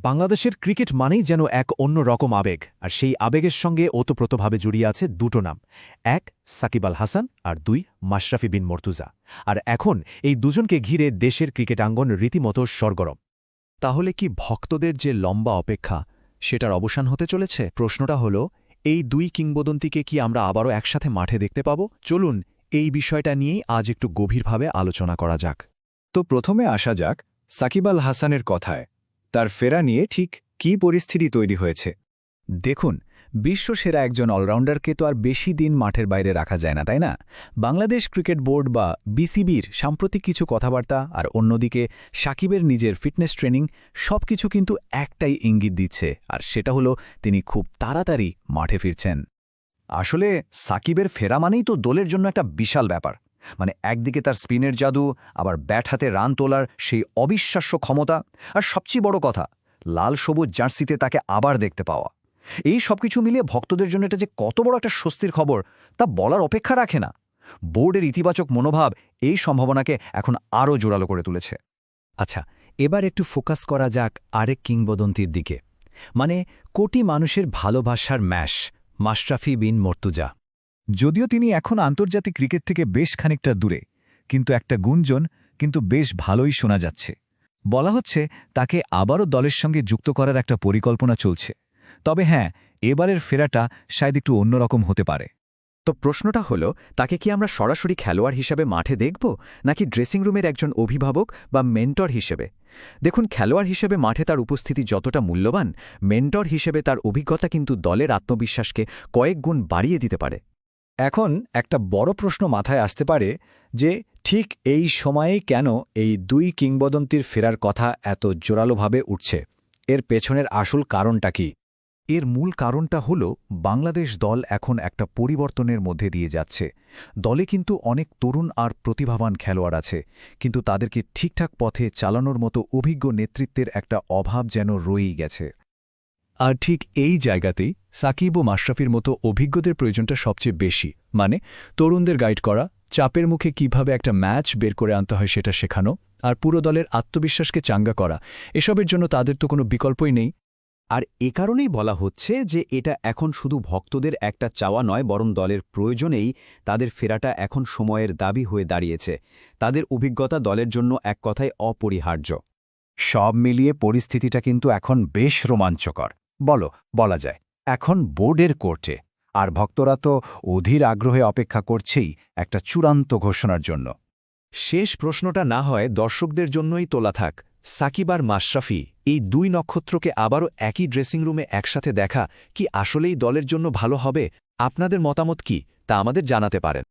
বাংলাদেশের ক্রিকেট মানেই যেন এক অন্য রকম আবেগ, আর সেই আবেগের সঙ্গে ওতপ্রোতভাবে জড়িয়ে আছে দুটো নাম। এক সাকিব আল হাসান, আর দুই মাশরাফি বিন মর্তুজা। আর এখন এই দুজনকে ঘিরে দেশের ক্রিকেট আঙ্গন রীতিমতো সরগরম। তাহলে কি ভক্তদের যে লম্বা অপেক্ষা সেটার অবসান হতে চলেছে? প্রশ্নটা হলো, এই দুই কিংবদন্তিকে কি আমরা আবারও একসাথে মাঠে দেখতে পাব? চলুন এই বিষয়টা নিয়েই আজ একটু গভীরভাবে আলোচনা করা যাক। তো প্রথমে আসা যাক সাকিব আল হাসানের কথায়। তার ফেরা নিয়ে ঠিক কী পরিস্থিতি তৈরি হয়েছে? দেখুন, বিশ্বসেরা একজন অলরাউন্ডারকে তো আর বেশি দিন মাঠের বাইরে রাখা যায় না, তাই না? বাংলাদেশ ক্রিকেট বোর্ড বা বিসিবির সাম্প্রতিক কিছু কথাবার্তা আর অন্যদিকে সাকিবের নিজের ফিটনেস ট্রেনিং সবকিছু কিন্তু একটাই ইঙ্গিত দিচ্ছে, আর সেটা হলো তিনি খুব তাড়াতাড়ি মাঠে ফিরছেন। আসলে সাকিবের ফেরা মানেই তো দলের জন্য একটা বিশাল ব্যাপার। মানে একদিকে তার স্পিনের জাদু, আবার ব্যাট হাতে রান তোলার সেই অবিশ্বাস্য ক্ষমতা, আর সবচেয়ে বড় কথা, লাল সবুজ জার্সিতে তাকে আবার দেখতে পাওয়া। এই সবকিছু মিলিয়ে ভক্তদের জন্য এটা যে কত বড় একটা স্বস্তির খবর তা বলার অপেক্ষা রাখে না। বোর্ডের ইতিবাচক মনোভাব এই সম্ভাবনাকে এখন আরও জোরালো করে তুলেছে। আচ্ছা, এবার একটু ফোকাস করা যাক আরেক কিংবদন্তির দিকে, মানে কোটি মানুষের ভালোবাসার ম্যাশ মাশরাফি বিন মর্তুজা। যদিও তিনি এখন আন্তর্জাতিক ক্রিকেট থেকে বেশ খানিকটা দূরে, কিন্তু একটা গুঞ্জন কিন্তু বেশ ভালোই শোনা যাচ্ছে। বলা হচ্ছে তাকে আবারও দলের সঙ্গে যুক্ত করার একটা পরিকল্পনা চলছে। তবে হ্যাঁ, এবারের ফেরাটা শায়দ একটু অন্যরকম হতে পারে। তো প্রশ্নটা হলো, তাকে কি আমরা সরাসরি খেলোয়াড় হিসেবে মাঠে দেখব, নাকি ড্রেসিং রুমের একজন অভিভাবক বা মেন্টর হিসেবে? দেখুন, খেলোয়াড় হিসেবে মাঠে তার উপস্থিতি যতটা মূল্যবান, মেন্টর হিসেবে তার অভিজ্ঞতা কিন্তু দলের আত্মবিশ্বাসকে কয়েক গুণ বাড়িয়ে দিতে পারে। এখন একটা বড় প্রশ্ন মাথায় আসতে পারে যে ঠিক এই সময়েই কেন এই দুই কিংবদন্তির ফেরার কথা এত জোরালোভাবে উঠছে? এর পেছনের আসল কারণটা কি? এর মূল কারণটা হল বাংলাদেশ দল এখন একটা পরিবর্তনের মধ্যে দিয়ে যাচ্ছে। দলে কিন্তু অনেক তরুণ আর প্রতিভাবান খেলোয়াড় আছে, কিন্তু তাদেরকে ঠিকঠাক পথে চালানোর মতো অভিজ্ঞ নেতৃত্বের একটা অভাব যেন রয়েই গেছে। আর ঠিক এই জায়গাতেই সাকিব ও মাশরাফির মতো অভিজ্ঞদের প্রয়োজনটা সবচেয়ে বেশি। মানে তরুণদের গাইড করা, চাপের মুখে কিভাবে একটা ম্যাচ বের করে আনতে হয় সেটা শেখানো, আর পুরো দলের আত্মবিশ্বাসকে চাঙ্গা করা, এসবের জন্য তাদের তো কোনো বিকল্পই নেই। আর এ কারণেই বলা হচ্ছে যে এটা এখন শুধু ভক্তদের একটা চাওয়া নয়, বরং দলের প্রয়োজনেই তাদের ফেরাটা এখন সময়ের দাবি হয়ে দাঁড়িয়েছে। তাদের অভিজ্ঞতা দলের জন্য এক কথায় অপরিহার্য। সব মিলিয়ে পরিস্থিতিটা কিন্তু এখন বেশ রোমাঞ্চকর বলা যায়। এখন বোর্ডের কোর্টে, আর ভক্তরা তো অধীর আগ্রহে অপেক্ষা করছেই একটা চূড়ান্ত ঘোষণার জন্য। শেষ প্রশ্নটা না হয় দর্শকদের জন্যই তোলা থাক, সাকিব আর মাশরাফি এই দুই নক্ষত্রকে আবারও একই ড্রেসিং রুমে একসাথে দেখা কি আসলেই দলের জন্য ভালো হবে? আপনাদের মতামত কি তা আমাদের জানাতে পারেন।